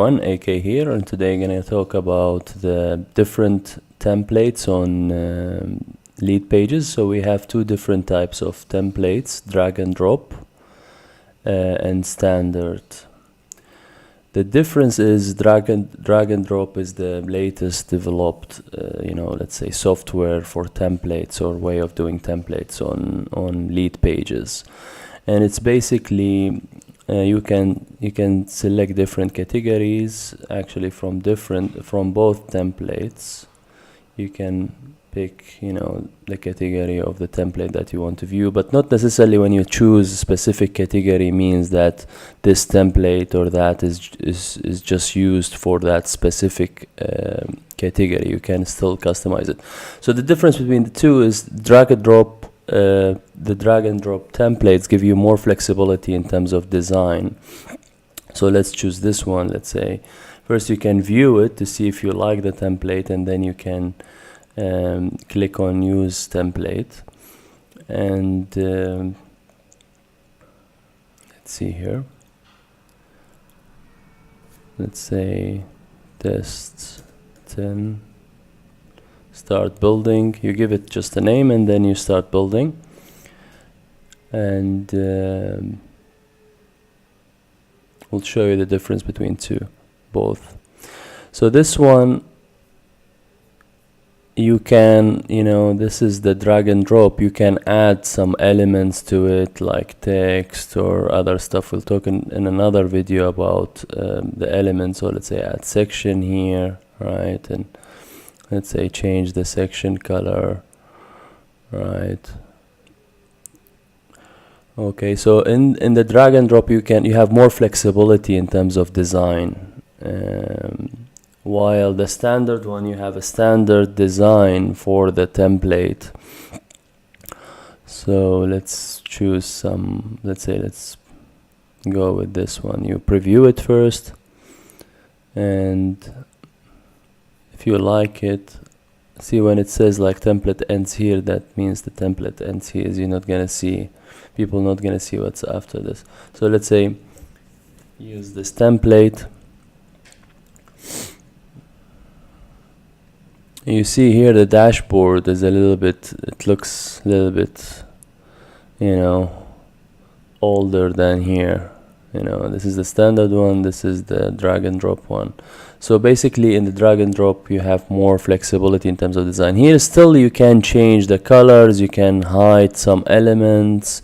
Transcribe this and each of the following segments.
AK here, and today I'm going to talk about the different templates on Leadpages. So we have two different types of templates: drag and drop and standard. The difference is drag and drop is the latest developed let's say software for templates or way of doing templates on Leadpages, and it's basically you can select different categories actually from both templates. You can pick the category of the template that you want to view, but not necessarily when you choose a specific category means that this template or that is just used for that specific category. You can still customize it. So the difference between the two is drag and drop. The drag and drop templates give you more flexibility in terms of design. So let's choose this one. Let's say first you can view it to see if you like the template, and then you can click on use template, and let's see here. Let's say test 10. Start building. You give it just a name and then you start building, and we'll show you the difference between both. So this one you can, this is the drag and drop. You can add some elements to it like text or other stuff. We'll talk in another video about the elements. So let's say add section here, right? And let's say change the section color, right? Okay, so in the drag and drop you have more flexibility in terms of design, while the standard one you have a standard design for the template. So let's choose some. Let's go with this one. You preview it first, and if you like it, see when it says like template ends here, that means the template ends here. You're not gonna see, people not gonna see what's after this. So let's say use this template. You see here the dashboard is a little bit, it looks a little bit older than here. This is the standard one, this is the drag and drop one. So basically in the drag and drop you have more flexibility in terms of design. Here still you can change the colors, you can hide some elements,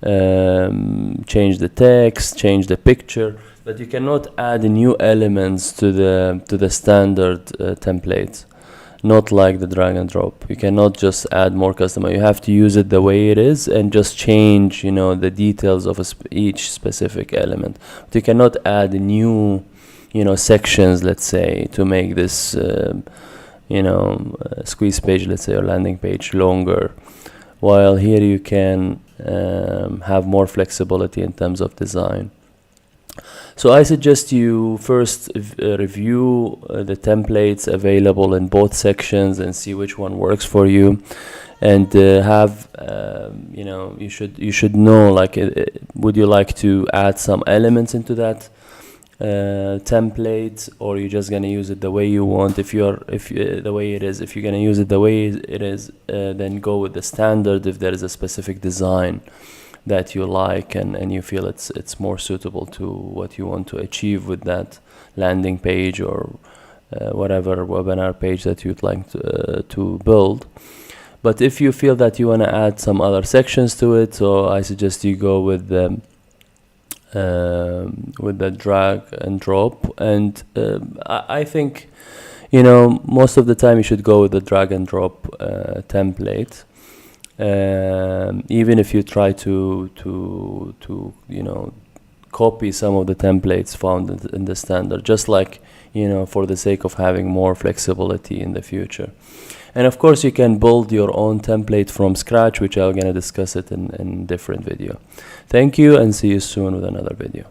change the text, change the picture, but you cannot add new elements to the standard template. Not like the drag and drop. You cannot just add more customer. You have to use it the way it is and just change the details of each specific element. But you cannot add new sections, let's say, to make this squeeze page, let's say, or landing page longer, while here you can have more flexibility in terms of design. So I suggest you first review the templates available in both sections and see which one works for you, and have you should know, like, would you like to add some elements into that template, or you're just gonna use it the way you want. If the way it is, if you're gonna use it the way it is, then go with the standard if there is a specific design that you like and you feel it's more suitable to what you want to achieve with that landing page or whatever webinar page that you'd like to build. But if you feel that you want to add some other sections to it, so I suggest you go with the drag and drop. And I think most of the time you should go with the drag and drop template. Even if you try to copy some of the templates found in the standard, just like for the sake of having more flexibility in the future. And of course you can build your own template from scratch, which I'm going to discuss it in different video. Thank you, and see you soon with another video.